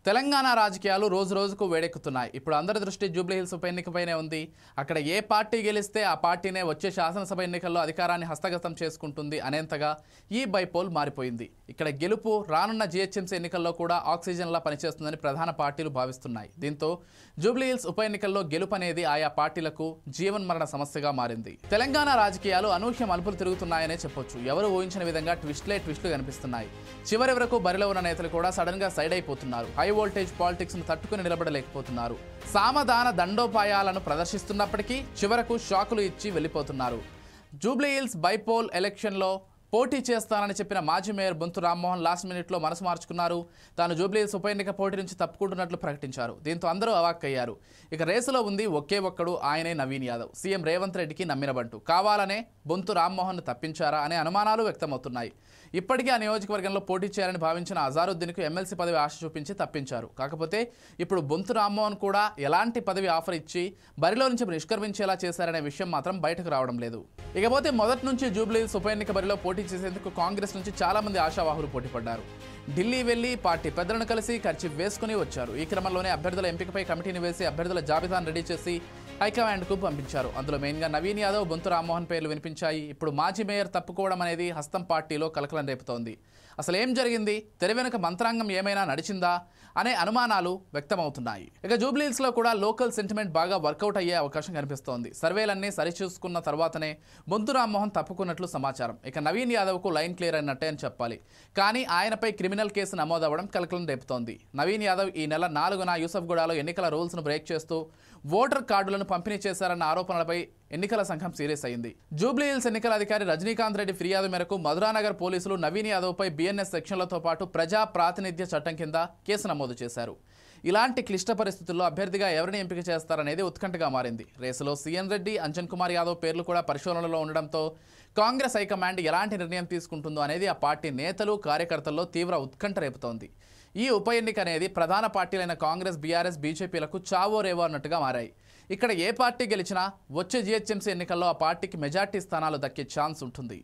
తెలంగాణ రాజకీయాలు రోజు రోజుకు వేడెక్కుతున్నాయి. ఇప్పుడు అందరి దృష్టి జూబ్లీ హిల్స్ ఉప ఎన్నికపైనే ఉంది. అక్కడ ఏ పార్టీ గెలిస్తే ఆ పార్టీనే వచ్చే శాసనసభ ఎన్నికల్లో అధికారాన్ని హస్తగతం చేసుకుంటుంది అనేంతగా ఈ బైపోల్ మారిపోయింది. ఇక్కడ గెలుపు రానున్న జీహెచ్ఎంసీ ఎన్నికల్లో కూడా ఆక్సిజన్లా పనిచేస్తుందని ప్రధాన పార్టీలు భావిస్తున్నాయి. దీంతో జూబ్లీ హిల్స్ ఉప ఎన్నికల్లో గెలుపు అనేది ఆయా పార్టీలకు జీవన్మరణ సమస్యగా మారింది. తెలంగాణ రాజకీయాలు అనూహ్య మలుపులు తిరుగుతున్నాయనే చెప్పొచ్చు. ఎవరు ఊహించిన విధంగా ట్విస్టులు కనిపిస్తున్నాయి. చివరి వరకు బరిలో ఉన్న నేతలు కూడా సడన్ గా సైడ్ అయిపోతున్నారు. హై వోల్టేజ్ పాలిటిక్స్ ను తట్టుకుని నిలబడలేకపోతున్నారు. సామధాన దండోపాయాలను ప్రదర్శిస్తున్నప్పటికీ చివరకు షాకులు ఇచ్చి వెళ్ళిపోతున్నారు. జూబ్లీ హిల్స్ బైపోల్ ఎలక్షన్లో పోటీ చేస్తానని చెప్పిన మాజీ మేయర్ బొంతు రామ్మోహన్ లాస్ట్ మినిట్లో మనసు మార్చుకున్నారు. తాను జూబ్లీ హిల్స్ ఉప ఎన్నిక పోటీ నుంచి తప్పుకుంటున్నట్లు ప్రకటించారు. దీంతో అందరూ అవాక్కయ్యారు. ఇక రేసులో ఉంది ఒకే ఒక్కడు, ఆయనే నవీన్ యాదవ్. సీఎం రేవంత్ రెడ్డికి నమ్మినబంటు. కావాలనే బొంతు రామ్మోహన్ తప్పించారా అనే అనుమానాలు వ్యక్తమవుతున్నాయి. ఇప్పటికే ఆ నియోజకవర్గంలో పోటీ చేయాలని భావించిన అజారుద్దీన్కు ఎమ్మెల్సీ పదవి ఆశ చూపించి తప్పించారు. కాకపోతే ఇప్పుడు బొంతు రామ్మోహన్ కూడా ఎలాంటి పదవి ఆఫర్ ఇచ్చి బరిలో నుంచి నిష్క్రమించేలా చేశారనే విషయం మాత్రం బయటకు రావడం లేదు. ఇకపోతే మొదటి నుంచి జూబ్లీ హిల్స్ ఉప ఎన్నిక బరిలో పోటీ చేసేందుకు కాంగ్రెస్ నుంచి చాలా మంది ఆశావాహులు పోటీ పడ్డారు. ఢిల్లీ వెళ్లి పార్టీ పెద్దలను కలిసి ఖర్చు వేసుకుని వచ్చారు. ఈ క్రమంలోనే అభ్యర్థుల ఎంపికపై కమిటీని వేసి అభ్యర్థుల జాబితాను రెడీ చేసి హైకమాండ్కు పంపించారు. అందులో మెయిన్గా నవీన్ యాదవ్, బొంతు రామ్మోహన్ పేర్లు వినిపించాయి. ఇప్పుడు మాజీ మేయర్ తప్పుకోవడం అనేది హస్తం పార్టీలో కలకలం రేపుతోంది. అసలు ఏం జరిగింది? తెర వెనుక మంత్రాంగం ఏమైనా నడిచిందా అనే అనుమానాలు వ్యక్తమవుతున్నాయి. ఇక జూబ్లీ హిల్స్లో కూడా లోకల్ సెంటిమెంట్ బాగా వర్కౌట్ అయ్యే అవకాశం కనిపిస్తోంది. సర్వేలన్నీ సరిచూసుకున్న తర్వాతనే బొంతు రామ్మోహన్ తప్పుకున్నట్లు సమాచారం. ఇక నవీన్ యాదవ్కు లైన్ క్లియర్ అయినట్టే అని చెప్పాలి. కానీ ఆయనపై క్రిమినల్ కేసు నమోదవ్వడం కలకలం రేపుతోంది. నవీన్ యాదవ్ ఈ నెల 4న యూసఫ్గూడలో ఎన్నికల రూల్స్ను బ్రేక్ చేస్తూ ఓటర్ కార్డులను పంపిణీ చేశారన్న ఆరోపణలపై ఎన్నికల సంఘం సీరియస్ అయింది. జూబ్లీ హిల్స్ ఎన్నికల అధికారి రజనీకాంత్ రెడ్డి ఫిర్యాదు మేరకు మధురానగర్ పోలీసులు నవీన్ యాదవ్పై బిఎన్ఎస్ సెక్షన్లతో పాటు ప్రజా ప్రాతినిధ్య చట్టం కింద కేసు నమోదు చేశారు. ఇలాంటి క్లిష్ట పరిస్థితుల్లో అభ్యర్థిగా ఎవరిని ఎంపిక చేస్తారనేది ఉత్కంఠగా మారింది. రేసులో సీఎన్ రెడ్డి, అంజన్ కుమార్ యాదవ్ పేర్లు కూడా పరిశోధనలో ఉండడంతో కాంగ్రెస్ హైకమాండ్ ఎలాంటి నిర్ణయం తీసుకుంటుందో అనేది ఆ పార్టీ నేతలు, కార్యకర్తల్లో తీవ్ర ఉత్కంఠ రేపుతోంది. ఈ ఉప ఎన్నిక అనేది ప్రధాన పార్టీలైన కాంగ్రెస్, బీఆర్ఎస్, బీజేపీలకు చావో రేవో అన్నట్టుగా మారాయి. ఇక్కడ ఏ పార్టీ గెలిచినా వచ్చే జీహెచ్ఎంసీ ఎన్నికల్లో ఆ పార్టీకి మెజార్టీ స్థానాలు దక్కే ఛాన్స్ ఉంటుంది.